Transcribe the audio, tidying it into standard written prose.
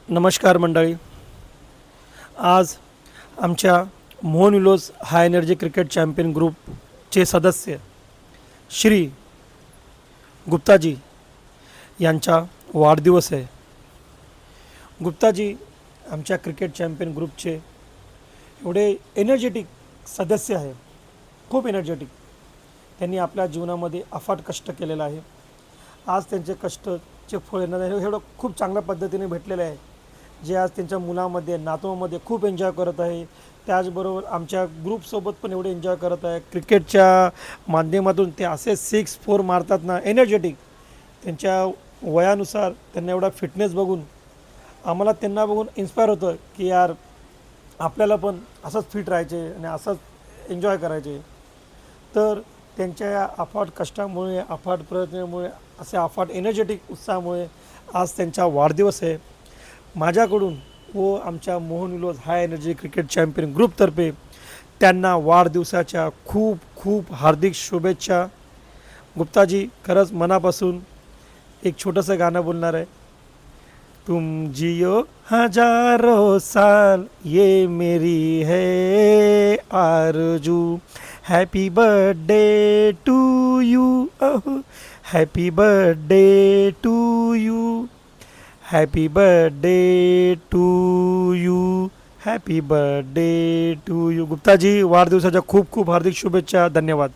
नमस्कार मंडळी. आज आमच्या Mohan Willows high energy cricket champion ग्रुपचे सदस्य श्री गुप्ताजी यांचा वाढदिवस आहे. गुप्ताजी आमच्या क्रिकेट चॅम्पियन ग्रुपचे एवढे एनर्जेटिक सदस्य आहे, खूप एनर्जेटिक. त्यांनी आपल्या जीवनामध्ये अफाट कष्ट केलेलं आहे. आज त्यांचे कष्टचे फळ एवढं खूप चांगल्या पद्धतीने भेटलेलं आहे, जे आज त्यांच्या मुलामध्ये नातवामध्ये खूप एन्जॉय करत आहे. त्याचबरोबर आमच्या ग्रुपसोबत पण एवढे एन्जॉय करत आहे. क्रिकेटच्या माध्यमातून ते असे 6-4 मारतात ना, एनर्जेटिक. त्यांच्या वयानुसार त्यांना एवढा फिटनेस बघून आम्हाला त्यांना बघून इन्स्पायर होतं की यार आपल्याला पण असंच फिट राहायचे आणि असंच एन्जॉय करायचे. तर त्यांच्या या अफाट कष्टामुळे, अफाट प्रयत्नामुळे, असे अफाट एनर्जेटिक उत्साहामुळे आज त्यांचा वाढदिवस आहे. माझ्याकडून व आमच्या Mohan Willows high energy cricket champion ग्रुपतर्फे त्यांना वाढदिवसाच्या खूप खूप हार्दिक शुभेच्छा. गुप्ताजी, खरंच मनापासून एक छोटंसं गाणं बोलणार आहे. तुम जियो हजारों साल ये मेरी है आरज़ू, happy birthday to you, happy birthday to you, happy birthday to you, happy birthday to you. Guptaji, वाढदिवसाच्या खूप खूप हार्दिक शुभेच्छा. धन्यवाद.